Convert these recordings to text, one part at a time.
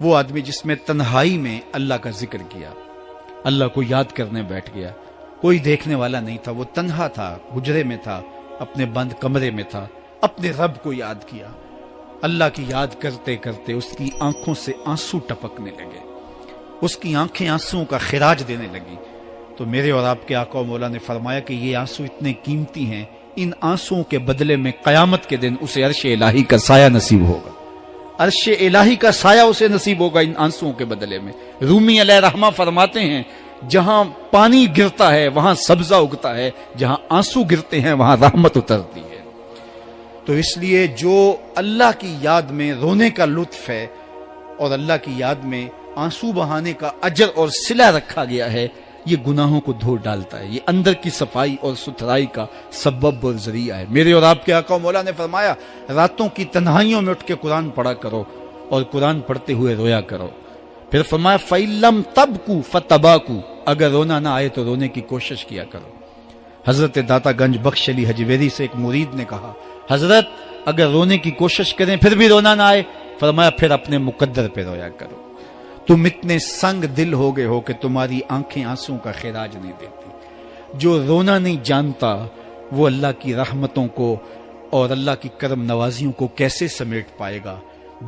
وہ آدمی جس میں تنہائی میں اللہ کا ذکر کیا، اللہ کو یاد کرنے بیٹھ گیا، کوئی دیکھنے والا نہیں تھا، وہ تنہا تھا، حجرے میں تھا، اپنے بند کمرے میں تھا، اپنے رب کو یاد کیا۔ اللہ کی یاد کرتے کرتے اس کی آنکھوں سے آنسو ٹپکنے لگے، اس کی آنکھیں آنسوؤں کا خراج دینے لگی۔ تو میرے اور آپ کے آقا و مولا نے فرمایا کہ یہ آنسو اتنے قیمتی ہیں، ان آنسوؤں کے بدلے میں قیامت کے دن اسے عرش الہی کا سایہ نصیب ہوگا، عرش الہی کا سایہ اسے نصیب ہوگا ان آنسوؤں کے بدلے میں۔ رومی علیہ رحمہ فرماتے ہیں جہاں پانی گرتا ہے وہاں سبزہ اگتا ہے، جہاں آنسو گرتے ہیں وہاں رحمت اترتی ہے۔ تو اس لیے جو اللہ کی یاد میں رونے کا لطف ہے اور اللہ کی یاد میں آنسو بہانے کا اجر اور صلہ رکھا گیا ہے، یہ گناہوں کو دھو ڈالتا ہے، یہ اندر کی صفائی اور ستھرائی کا سبب اور ذریعہ ہے۔ میرے اور آپ کے آقا و مولا نے فرمایا راتوں کی تنہائیوں میں اٹھ کے قرآن پڑھا کرو اور قرآن پڑھتے ہوئے رویا کرو۔ پھر فرمایا فَإِلَّمْ تَبْكُوا فَتَبَاكُوا، اگر رونا نہ آئے تو رونے کی کوشش کیا کرو۔ حضرت داتا گنج بخش علی حجویری سے ایک مرید نے کہا حضرت اگر رونے کی کوشش کریں پھر بھی رونا نہ آئے، فرمایا پھر اپنے مقدر پہ رویا کرو۔ تم اتنے سنگ دل ہو گئے ہو کہ تمہاری آنکھیں آنسوں کا خراج نہیں دیتی۔ جو رونا نہیں جانتا وہ اللہ کی رحمتوں کو اور اللہ کی کرم نوازیوں کو کیسے سمیٹ پائے گا؟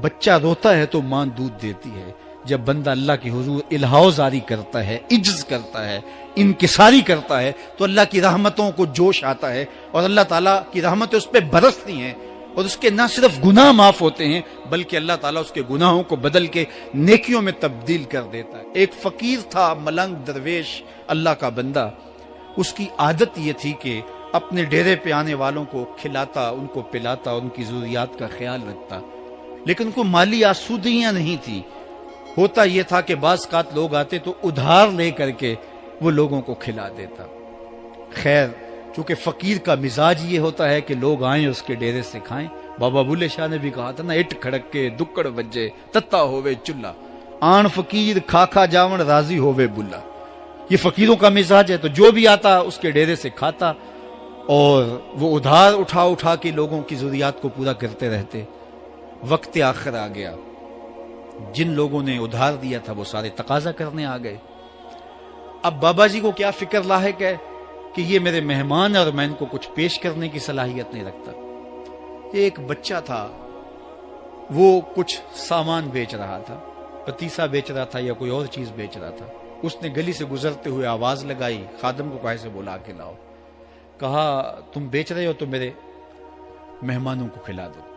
بچہ روتا ہے تو ماں دودھ دیتی ہے، جب بندہ اللہ کی حضور الہاؤ زاری کرتا ہے، عجز کرتا ہے، انکساری کرتا ہے تو اللہ کی رحمتوں کو جوش آتا ہے اور اللہ تعالیٰ کی رحمتیں اس پہ برستی ہیں، اور اس کے نہ صرف گناہ معاف ہوتے ہیں بلکہ اللہ تعالیٰ اس کے گناہوں کو بدل کے نیکیوں میں تبدیل کر دیتا ہے۔ ایک فقیر تھا، ملنگ درویش، اللہ کا بندہ، اس کی عادت یہ تھی کہ اپنے ڈیرے پہ آنے والوں کو کھلاتا، ان کو پلاتا، ان کی ضروریات کا خیال رکھتا، لیکن ان کو مالی آسودگیاں نہیں تھی۔ ہوتا یہ تھا کہ بعض اوقات لوگ آتے تو ادھار لے کر کے وہ لوگوں کو کھلا دیتا۔ خیر چونکہ فقیر کا مزاج یہ ہوتا ہے کہ لوگ آئیں اس کے ڈیرے سے کھائیں، بابا بلے شاہ نے بھی کہا تھا نا، اٹ کھڑک کے دکڑ بجے تتا ہووے چلا، آن فقیر کھا کھا جاون راضی ہووے بلا۔ یہ فقیروں کا مزاج ہے، تو جو بھی آتا اس کے ڈیرے سے کھاتا اور وہ ادھار اٹھا اٹھا کے لوگوں کی ضروریات کو پورا کرتے رہتے۔ وقت آخر آ گیا، جن لوگوں نے ادھار دیا تھا وہ سارے تقاضا کرنے آ گئے۔ اب بابا جی کو کیا فکر لاحق ہے کہ یہ میرے مہمان اور میں ان کو کچھ پیش کرنے کی صلاحیت نہیں رکھتا۔ ایک بچہ تھا، وہ کچھ سامان بیچ رہا تھا، پتیسا بیچ رہا تھا یا کوئی اور چیز بیچ رہا تھا۔ اس نے گلی سے گزرتے ہوئے آواز لگائی، خادم کو کہا سے بلا کے لاؤ، کہا تم بیچ رہے ہو تو میرے مہمانوں کو کھلا دو۔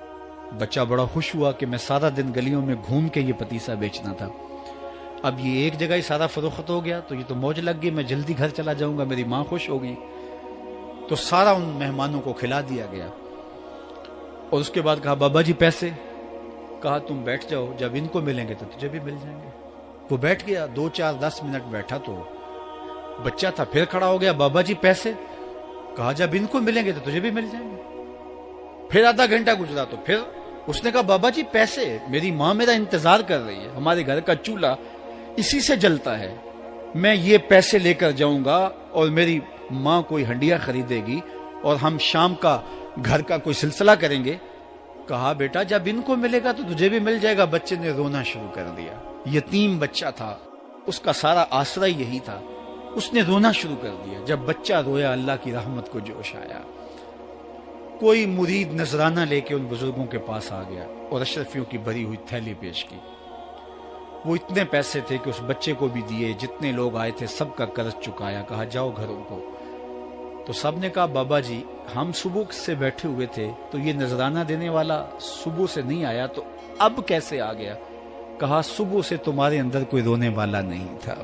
بچہ بڑا خوش ہوا کہ میں سارا دن گلیوں میں گھوم کے یہ پتیسا بیچنا تھا، اب یہ ایک جگہ ہی سارا فروخت ہو گیا تو یہ تو موج لگ گئی، میں جلدی گھر چلا جاؤں گا، میری ماں خوش ہوگی۔ تو سارا ان مہمانوں کو کھلا دیا گیا اور اس کے بعد کہا بابا جی پیسے؟ کہا تم بیٹھ جاؤ، جب ان کو ملیں گے تو تجھے بھی مل جائیں گے۔ وہ بیٹھ گیا، 2 4 10 منٹ بیٹھا تو بچہ تھا، پھر کھڑا ہو گیا، بابا جی پیسے؟ کہا جب ان کو ملیں گے تو تجھے بھی مل جائیں گے۔ پھر آدھا گھنٹہ گزرا تو پھر اس نے کہا بابا جی پیسے؟ میری ماں میرا انتظار کر رہی ہے، ہمارے گھر کا چولہا اسی سے جلتا ہے، میں یہ پیسے لے کر جاؤں گا اور میری ماں کوئی ہنڈیا خریدے گی اور ہم شام کا گھر کا کوئی سلسلہ کریں گے۔ کہا بیٹا جب ان کو ملے گا تو تجھے بھی مل جائے گا۔ بچے نے رونا شروع کر دیا، یتیم بچہ تھا، اس کا سارا آسرا یہی تھا، اس نے رونا شروع کر دیا۔ جب بچہ رویا اللہ کی رحمت کو جوش آیا، کوئی مرید نذرانہ لے کے ان بزرگوں کے پاس آ گیا اور اشرفیوں کی بھری ہوئی تھیلی پیش کی۔ وہ اتنے پیسے تھے کہ اس بچے کو بھی دیے، جتنے لوگ آئے تھے سب کا قرض چکایا، کہا جاؤ گھروں کو۔ تو سب نے کہا بابا جی ہم صبح سے بیٹھے ہوئے تھے تو یہ نذرانہ دینے والا صبح سے نہیں آیا تو اب کیسے آ گیا؟ کہا صبح سے تمہارے اندر کوئی رونے والا نہیں تھا،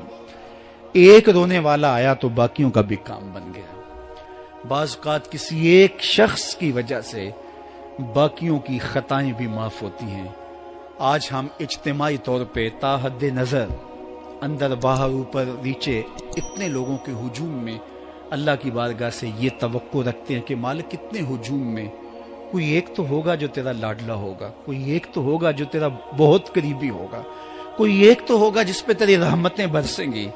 ایک رونے والا آیا تو باقیوں کا بھی کام بن گیا۔ بعض اوقات کسی ایک شخص کی وجہ سے باقیوں کی خطائیں بھی معاف ہوتی ہیں۔ آج ہم اجتماعی طور پہ تا حد نظر اندر باہر اوپر نیچے اتنے لوگوں کے ہجوم میں اللہ کی بارگاہ سے یہ توقع رکھتے ہیں کہ مالک کتنے ہجوم میں کوئی ایک تو ہوگا جو تیرا لاڈلا ہوگا، کوئی ایک تو ہوگا جو تیرا بہت قریبی ہوگا، کوئی ایک تو ہوگا جس پہ تیری رحمتیں برسیں گی۔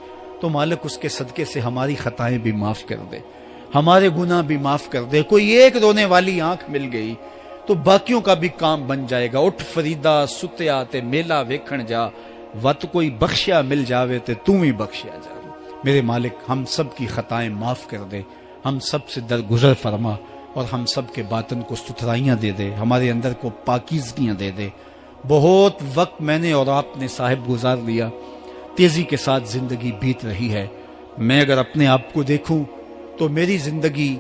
تو مالک اس کے صدقے سے ہماری خطائیں بھی معاف کر دے، ہمارے گناہ بھی معاف کر دے۔ کوئی ایک رونے والی آنکھ مل گئی تو باقیوں کا بھی کام بن جائے گا. اٹھ فریدا ستیا تے میلا ویکھن جا, وت کوئی بخشیا مل جاوے تے تو ہی بخشیا جا. میرے مالک ہم سب کی خطائیں معاف کر دے, ہم سب سے درگزر فرما, اور ہم سب کے باطن کو ستھرائیاں دے دے, ہمارے اندر کو پاکیزگیاں دے دے. بہت وقت میں نے اور آپ نے صاحب گزار لیا, تیزی کے ساتھ زندگی بیت رہی ہے. میں اگر اپنے آپ کو دیکھوں تو میری زندگی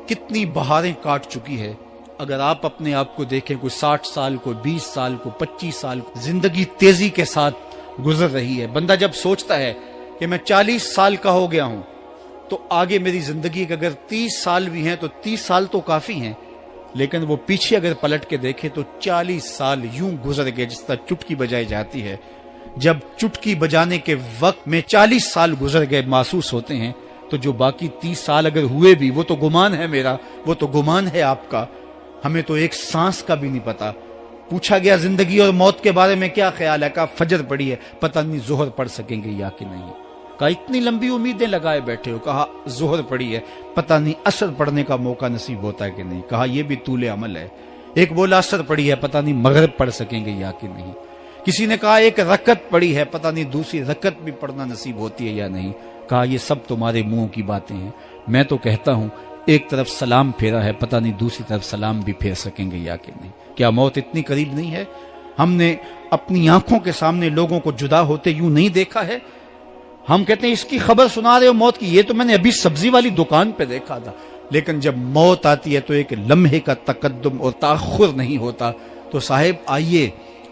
کتنی بہاریں کاٹ چکی ہے. اگر آپ اپنے آپ کو دیکھیں, کوئی 60 سال, کوئی 20 سال, کوئی 25 سال, زندگی تیزی کے ساتھ گزر رہی ہے. بندہ جب سوچتا ہے کہ میں 40 سال کا ہو گیا ہوں تو آگے میری زندگی کے اگر 30 سال بھی ہیں تو 30 سال تو کافی ہیں, لیکن وہ پیچھے اگر پلٹ کے دیکھے تو 40 سال یوں گزر گئے جس طرح چٹکی بجائی جاتی ہے. جب چٹکی بجانے کے وقت میں 40 سال گزر گئے محسوس ہوتے ہیں, تو جو باقی 30 سال اگر ہوئے بھی وہ تو گمان ہے میرا, وہ تو گمان ہے آپ کا. ہمیں تو ایک سانس کا بھی نہیں پتا. پوچھا گیا زندگی اور موت کے بارے میں کیا خیال ہے, کہا فجر پڑی ہے, پتہ نہیں ظہر پڑھ سکیں گے یا کہ نہیں. کہا اتنی لمبی امیدیں لگائے بیٹھے ہو, کہا ظہر پڑی ہے, پتہ نہیں عصر پڑھنے کا موقع نصیب ہوتا ہے کہ نہیں. کہا یہ بھی طول عمل ہے. ایک بولا عصر پڑی ہے, پتہ نہیں مغرب پڑھ سکیں گے یا کہ نہیں. کسی نے کہا ایک رکعت پڑی ہے, پتہ نہیں دوسری رکعت بھی پڑھنا نصیب ہوتی ہے یا نہیں. کہا یہ سب تمہارے منہوں کی باتیں ہیں. میں تو کہتا ہوں ایک طرف سلام پھیرا ہے, پتہ نہیں دوسری طرف سلام بھی پھیر سکیں گے یا کہ نہیں. کیا موت اتنی قریب نہیں ہے؟ ہم نے اپنی آنکھوں کے سامنے لوگوں کو جدا ہوتے یوں نہیں دیکھا ہے. ہم کہتے ہیں اس کی خبر سنا رہے ہو موت کی, یہ تو میں نے ابھی سبزی والی دکان پہ دیکھا تھا. لیکن جب موت آتی ہے تو ایک لمحے کا تقدم اور تاخر نہیں ہوتا. تو صاحب آئیے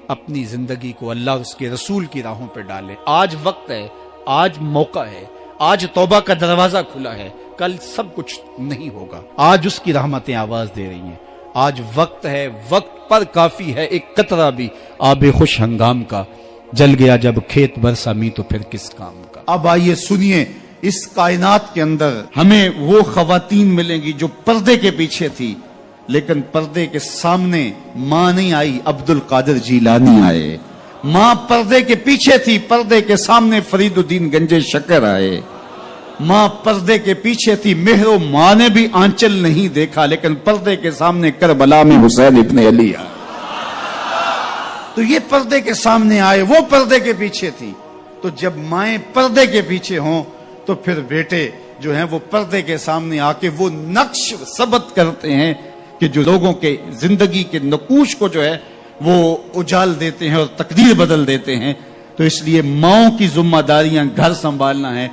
اپنی زندگی کو اللہ اور اس کے رسول کی راہوں پہ ڈالیں. آج وقت ہے, آج موقع ہے, آج توبہ کا دروازہ کھلا ہے, کل سب کچھ نہیں ہوگا. آج اس کی رحمتیں آواز دے رہی ہیں. آج وقت ہے, وقت پر کافی ہے ایک قطرہ بھی آب خوش ہنگام کا. جل گیا جب کھیت برسا می تو پھر کس کام کا. اب آئیے سنیے, اس کائنات کے اندر ہمیں وہ خواتین ملیں گی جو پردے کے پیچھے تھی, لیکن پردے کے سامنے ماں نہیں آئی, عبد القادر جیلانی آئے. ماں پردے کے پیچھے تھی, پردے کے سامنے فرید الدین گنج شکر آئے. ماں پردے کے پیچھے تھی, مہر و ماں نے بھی آنچل نہیں دیکھا, لیکن پردے کے سامنے کربلا میں حسین ابن علی آئے. تو یہ پردے کے سامنے آئے, وہ پردے کے پیچھے تھی. تو جب مائیں پردے کے پیچھے ہوں تو پھر بیٹے جو ہیں وہ پردے کے سامنے آ کے وہ نقش ثبت کرتے ہیں کہ جو لوگوں کے زندگی کے نقوش کو جو ہے وہ اجال دیتے ہیں اور تقدیر بدل دیتے ہیں. تو اس لیے ماؤں کی ذمہ داریاں گھر سنبھالنا ہے,